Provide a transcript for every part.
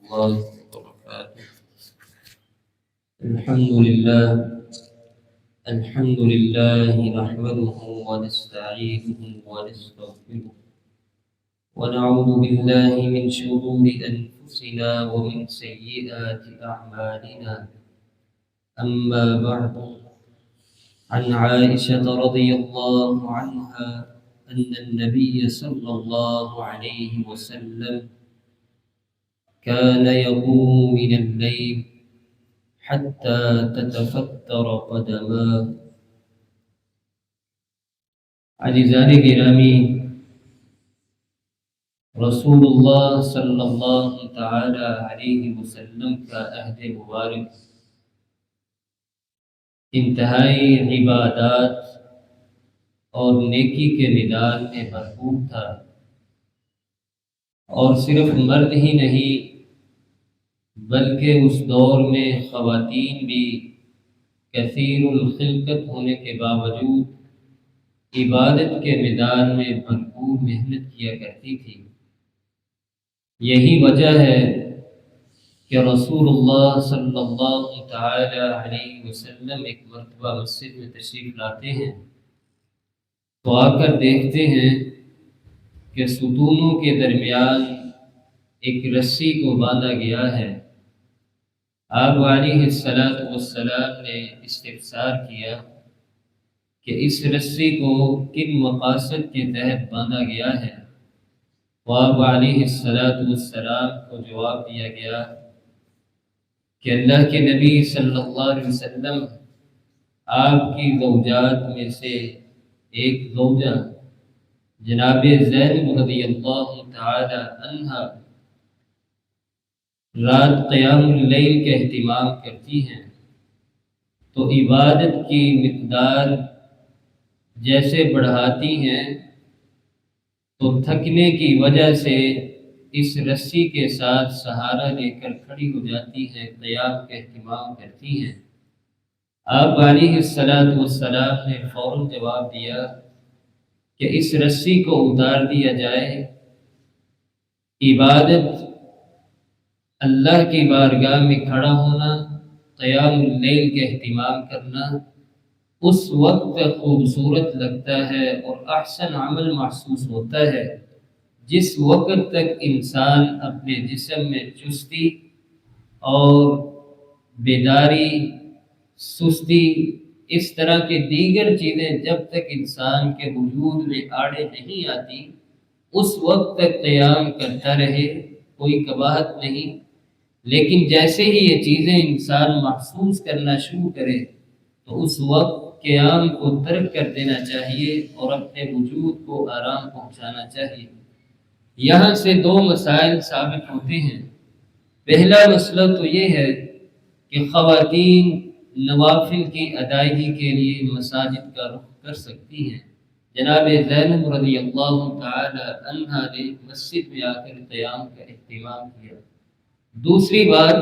الله وبركاته. الحمد لله نحمده ونستعينه ونستغفره ونعوذ بالله من شرور أنفسنا ومن سيئات أعمالنا. أما بعد، عن عائشة رضي الله عنها أن النبي صلى الله عليه وسلم كان يقوم من الليل حتى تتفتر قدماه. عزیزان گرامی، رسول اللہ صلی اللہ تعالی علیہ وسلم کا عہد مبارک انتہائی عبادات اور نیکی کے میدان میں بھرپور تھا، اور صرف مرد ہی نہیں بلکہ اس دور میں خواتین بھی کثیر الخلقت ہونے کے باوجود عبادت کے میدان میں بھرپور محنت کیا کرتی تھی۔ یہی وجہ ہے کہ رسول اللہ صلی اللہ تعالی علیہ وسلم ایک مرتبہ مسجد میں تشریف لاتے ہیں تو آ کر دیکھتے ہیں کہ ستونوں کے درمیان ایک رسی کو باندھا گیا ہے۔ آپ علیہ السلام نے استفسار کیا کہ اس رسی کو کن مقاصد کے تحت باندھا گیا ہے، تو آپ علیہ السلام کو جواب دیا گیا کہ اللہ کے نبی صلی اللہ علیہ وسلم آپ کی زوجات میں سے ایک زوجہ جناب زینب رضی اللہ تعالی عنہا رات قیام اللیل کا اہتمام کرتی ہیں، تو عبادت کی مقدار جیسے بڑھاتی ہیں تو تھکنے کی وجہ سے اس رسی کے ساتھ سہارا لے کر کھڑی ہو جاتی ہیں، قیام کا اہتمام کرتی ہیں۔ آپ علیہ السلام نے فوراً جواب دیا کہ اس رسی کو اتار دیا جائے۔ عبادت، اللہ کی بارگاہ میں کھڑا ہونا، قیام اللیل کا اہتمام کرنا اس وقت خوبصورت لگتا ہے اور احسن عمل محسوس ہوتا ہے جس وقت تک انسان اپنے جسم میں چستی اور بیداری، سستی، اس طرح کے دیگر چیزیں جب تک انسان کے وجود میں آڑے نہیں آتی اس وقت تک قیام کرتا رہے، کوئی قباحت نہیں۔ لیکن جیسے ہی یہ چیزیں انسان محسوس کرنا شروع کرے تو اس وقت قیام کو ترک کر دینا چاہیے اور اپنے وجود کو آرام پہنچانا چاہیے۔ یہاں سے دو مسائل ثابت ہوتے ہیں۔ پہلا مسئلہ تو یہ ہے کہ خواتین نوافل کی ادائیگی کے لیے مساجد کا رخ کر سکتی ہیں۔ جناب زینب رضی اللہ تعالی عنہا نے مسجد میں آ کر قیام کا اہتمام کیا۔ دوسری بات،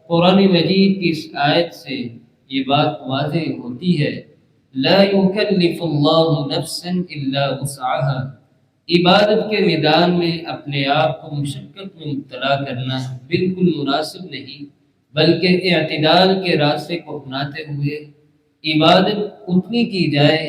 قرآن مجید کی اس آیت سے یہ بات واضح ہوتی ہے، لا یکلف اللہ نفسا الا وسعها۔ عبادت کے میدان میں اپنے آپ کو مشقت میں مبتلا کرنا بالکل مناسب نہیں، بلکہ اعتدال کے راستے کو اپناتے ہوئے عبادت اتنی کی جائے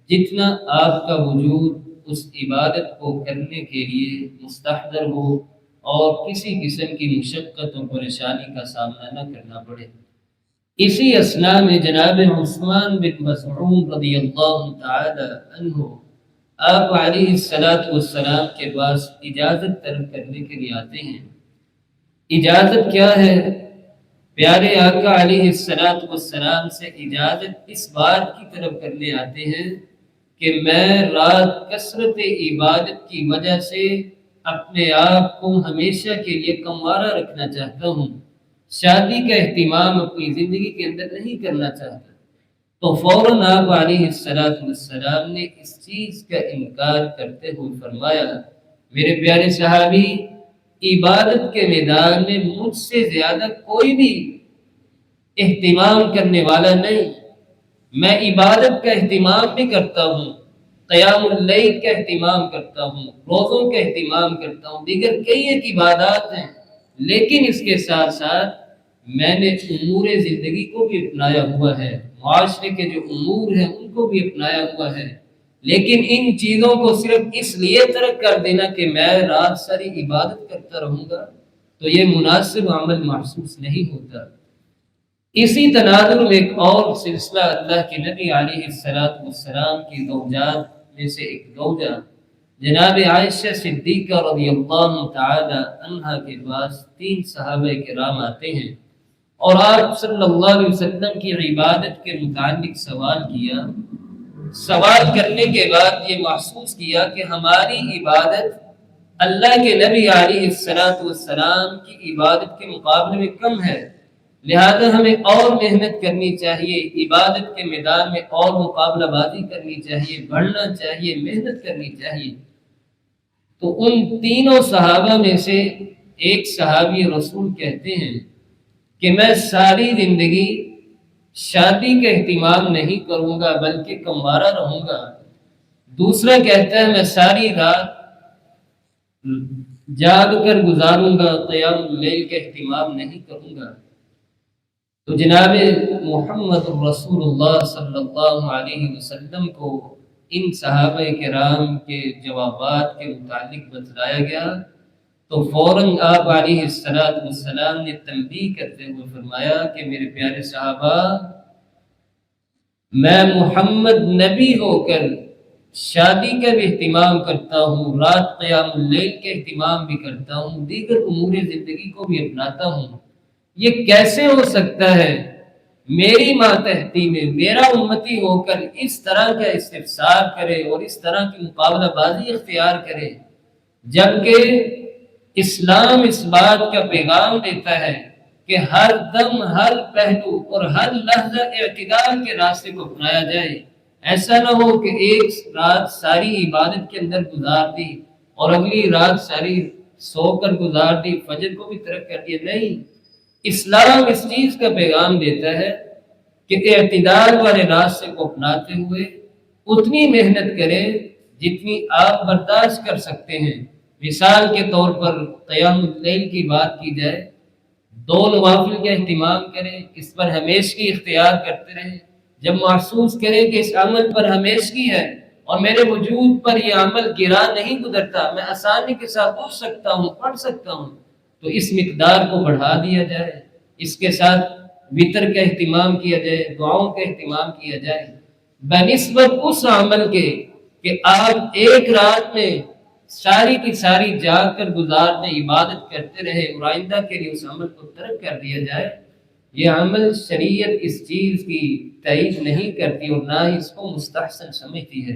جتنا آپ کا وجود اس عبادت کو کرنے کے لیے مستحضر ہو اور کسی قسم کی مشقت اور پریشانی کا سامنا نہ کرنا پڑے۔ اسی اثناء میں جناب عثمان بن مظعون رضی اللہ تعالی عنہ آپ علیہ السلام کے پاس اجازت طلب کرنے کے لیے آتے ہیں۔ اجازت کیا ہے؟ پیارے آقا علیہ السلام سے اجازت اس بات کی طلب کرنے آتے ہیں کہ میں رات کثرت عبادت کی وجہ سے اپنے آپ کو ہمیشہ کے لیے کموارہ رکھنا چاہتا ہوں، شادی کا اہتمام اپنی زندگی کے اندر نہیں کرنا چاہتا۔ تو فوراً آپ علیہ السلام نے اس چیز کا انکار کرتے ہوئے فرمایا، میرے پیارے صحابی، عبادت کے میدان میں مجھ سے زیادہ کوئی بھی اہتمام کرنے والا نہیں۔ میں عبادت کا اہتمام بھی کرتا ہوں، قیام اللیل کا اہتمام کرتا ہوں، روزوں کا اہتمام کرتا ہوں، دیگر کئی ایک عبادات ہیں، لیکن اس کے ساتھ ساتھ میں نے امور زندگی کو بھی اپنایا ہوا ہے، معاشرے کے جو امور ہیں ان کو بھی اپنایا ہوا ہے، لیکن ان چیزوں کو صرف اس لیے ترک کر دینا کہ میں رات ساری عبادت کرتا رہوں گا تو یہ مناسب عمل محسوس نہیں ہوتا۔ اسی تناظر میں ایک اور سلسلہ اللہ کے نبی علیہ السلام کی زوجات میں سے ایک زوجہ جناب عائشہ صدیقہ رضی اللہ تعالی عنہا کے پاس 3 صحابہ کرام آتے ہیں اور آپ صلی اللہ علیہ وسلم کی عبادت کے متعلق سوال کیا۔ سوال کرنے کے بعد یہ محسوس کیا کہ ہماری عبادت اللہ کے نبی علیہ السلام کی عبادت کے مقابلے میں کم ہے، لہذا ہمیں اور محنت کرنی چاہیے، عبادت کے میدان میں اور مقابلہ بازی کرنی چاہیے، بڑھنا چاہیے، محنت کرنی چاہیے۔ تو ان تینوں صحابہ میں سے ایک صحابی رسول کہتے ہیں کہ میں ساری زندگی شادی کا اہتمام نہیں کروں گا بلکہ کنوارا رہوں گا۔ دوسرا کہتا ہے میں ساری رات جاگ کر گزاروں گا، قیام اللیل کا اہتمام نہیں کروں گا۔ تو جناب محمد رسول اللہ صلی اللہ علیہ وسلم کو ان صحابہ کرام کے جوابات کے متعلق بتلایا گیا تو فوراً آپ علیہ السلام نے تنبیہ کرتے ہوئے فرمایا کہ میرے پیارے صحابہ، میں محمد نبی ہو کر شادی کا بھی اہتمام کرتا ہوں، رات قیام اللیل کا اہتمام بھی کرتا ہوں، دیگر امور زندگی کو بھی اپناتا ہوں۔ یہ کیسے ہو سکتا ہے میری ماتحتی میں میرا امتی ہو کر اس طرح کا استفسار کرے اور اس طرح کی مقابلہ بازی اختیار کرے، جبکہ اسلام اس بات کا پیغام دیتا ہے کہ ہر دم، ہر پہلو اور ہر لحظہ اعتدال کے راستے کو اپنایا جائے۔ ایسا نہ ہو کہ ایک رات ساری عبادت کے اندر گزار دی اور اگلی رات ساری سو کر گزار دی، فجر کو بھی ترک کر دیا۔ نہیں، اسلام اس چیز کا پیغام دیتا ہے کہ اعتدال والے راستے کو اپناتے ہوئے اتنی محنت کریں جتنی آپ برداشت کر سکتے ہیں۔ مثال کے طور پر قیام اللیل کی بات کی جائے، 2 نوافل کا اہتمام کریں، اس پر ہمیشگی اختیار کرتے رہیں۔ جب محسوس کریں کہ اس عمل پر ہمیشگی ہے اور میرے وجود پر یہ عمل گرا نہیں گزرتا، میں آسانی کے ساتھ اٹھ سکتا ہوں، پڑھ سکتا ہوں، تو اس مقدار کو بڑھا دیا جائے، اس کے ساتھ وطر کا اہتمام کیا جائے، دعاؤں کا اہتمام کیا جائے، بنسبت اس عمل کے کہ آپ ایک رات میں ساری کی ساری جاگ کر گزار دیں، عبادت کرتے رہے اور آئندہ کے لیے اس عمل کو ترک کر دیا جائے۔ یہ عمل شریعت اس چیز کی تائید نہیں کرتی اور نہ ہی اس کو مستحسن سمجھتی ہے۔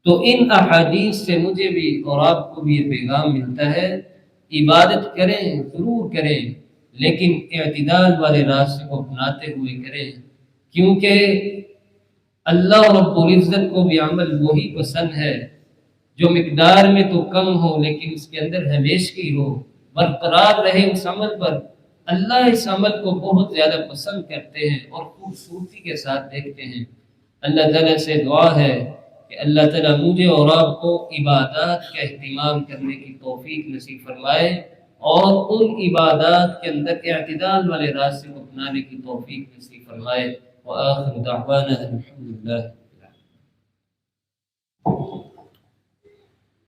تو ان احادیث سے مجھے بھی اور آپ کو بھی یہ پیغام ملتا ہے، عبادت کریں، ضرور کریں، لیکن اعتدال والے راستے کو اپناتے ہوئے کریں، کیونکہ اللہ رب العزت کو بھی عمل وہی پسند ہے جو مقدار میں تو کم ہو لیکن اس کے اندر ہمیشگی ہو، برقرار رہے اس عمل پر۔ اللہ اس عمل کو بہت زیادہ پسند کرتے ہیں اور خوبصورتی کے ساتھ دیکھتے ہیں۔ اللہ تعالیٰ سے دعا ہے کہ اللہ تعالیٰ مجھے اور آپ کو عبادات کا اہتمام کرنے کی توفیق نصیب فرمائے اور ان عبادات کے اندر اعتدال والے راستے کو اپنانے کی توفیق نصیب فرمائے۔ وآخر دعوانا الحمدللہ۔